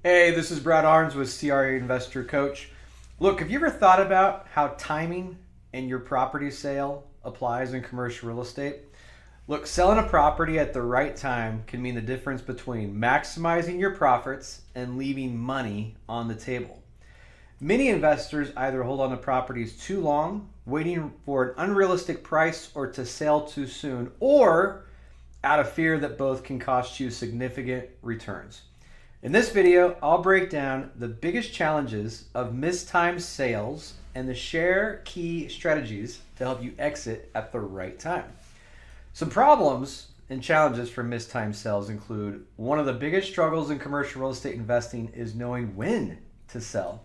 Hey, this is Brad Ahrens with CRA Investor Coach. Look, have you ever thought about how timing in your property sale applies in commercial real estate? Look, selling a property at the right time can mean the difference between maximizing your profits and leaving money on the table. Many investors either hold on to properties too long, waiting for an unrealistic price or to sell too soon, or out of fear that both can cost you significant returns. In this video, I'll break down the biggest challenges of mistimed sales and the share key strategies to help you exit at the right time. Some problems and challenges for mistimed sales include one of the biggest struggles in commercial real estate investing is knowing when to sell.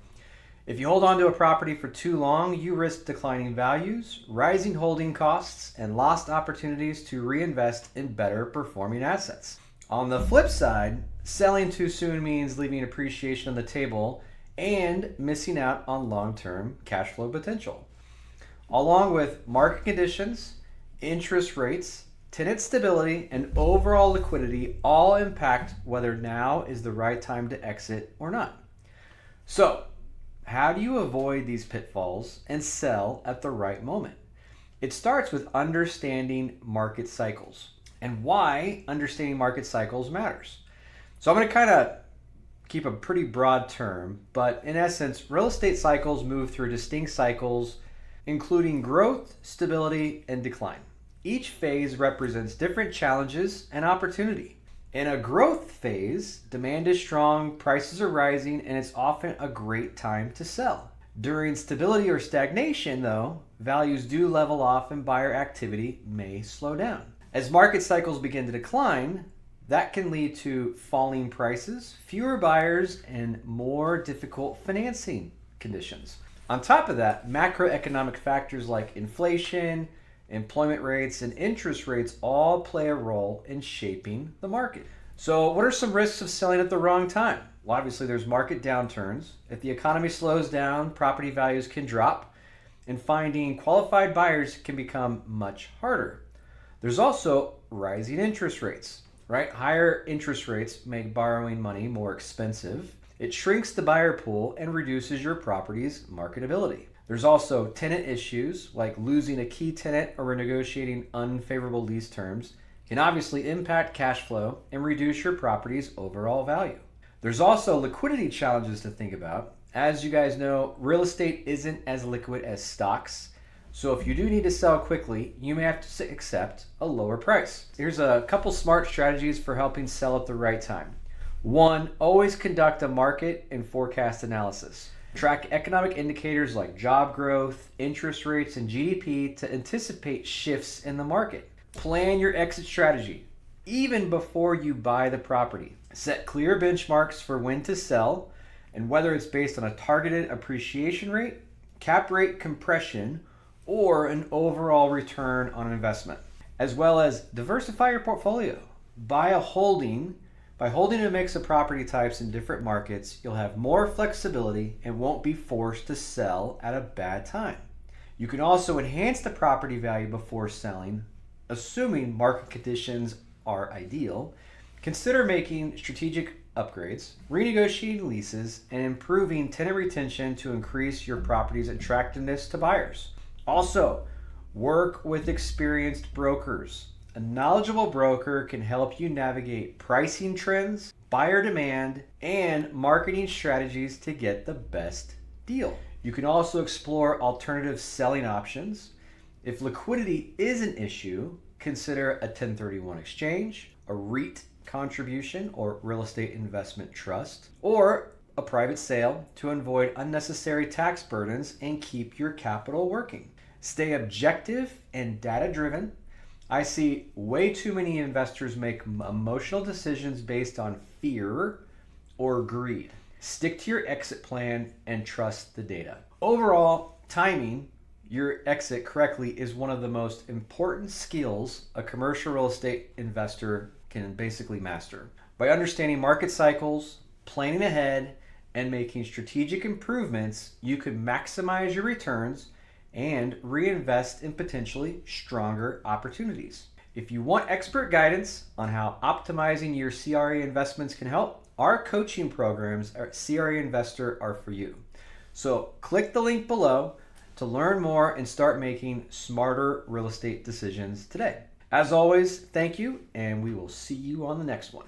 If you hold on to a property for too long, you risk declining values, rising holding costs, and lost opportunities to reinvest in better performing assets. On the flip side, selling too soon means leaving appreciation on the table and missing out on long-term cash flow potential. Along with market conditions, interest rates, tenant stability, and overall liquidity all impact whether now is the right time to exit or not. So, how do you avoid these pitfalls and sell at the right moment? It starts with understanding market cycles and why understanding market cycles matters. So I'm going to kind of keep a pretty broad term, but in essence, real estate cycles move through distinct cycles, including growth, stability, and decline. Each phase represents different challenges and opportunity. In a growth phase, demand is strong, prices are rising, and it's often a great time to sell. During stability or stagnation, though, values do level off and buyer activity may slow down. As market cycles begin to decline, that can lead to falling prices, fewer buyers, and more difficult financing conditions. On top of that, macroeconomic factors like inflation, employment rates, and interest rates all play a role in shaping the market. So what are some risks of selling at the wrong time? Well, obviously there's market downturns. If the economy slows down, property values can drop, and finding qualified buyers can become much harder. There's also rising interest rates, right? Higher interest rates make borrowing money more expensive. It shrinks the buyer pool and reduces your property's marketability. There's also tenant issues like losing a key tenant or renegotiating unfavorable lease terms can obviously impact cash flow and reduce your property's overall value. There's also liquidity challenges to think about. As you guys know, real estate isn't as liquid as stocks. So if you do need to sell quickly, you may have to accept a lower price. Here's a couple smart strategies for helping sell at the right time. 1, always conduct a market and forecast analysis. Track economic indicators like job growth, interest rates, and GDP to anticipate shifts in the market. Plan your exit strategy, even before you buy the property. Set clear benchmarks for when to sell, and whether it's based on a targeted appreciation rate, cap rate compression, or an overall return on investment, as well as diversify your portfolio. By holding a mix of property types in different markets, you'll have more flexibility and won't be forced to sell at a bad time. You can also enhance the property value before selling, assuming market conditions are ideal. Consider making strategic upgrades, renegotiating leases, and improving tenant retention to increase your property's attractiveness to buyers. Also, work with experienced brokers. A knowledgeable broker can help you navigate pricing trends, buyer demand, and marketing strategies to get the best deal. You can also explore alternative selling options. If liquidity is an issue, consider a 1031 exchange, a REIT contribution or real estate investment trust, or a private sale to avoid unnecessary tax burdens and keep your capital working. Stay objective and data-driven. I see way too many investors make emotional decisions based on fear or greed. Stick to your exit plan and trust the data. Overall, timing your exit correctly is one of the most important skills a commercial real estate investor can basically master. By understanding market cycles, planning ahead, and making strategic improvements, you can maximize your returns and reinvest in potentially stronger opportunities. If you want expert guidance on how optimizing your CRA investments can help, our coaching programs at CRA Investor are for you. So click the link below to learn more and start making smarter real estate decisions today. As always, thank you, and we will see you on the next one.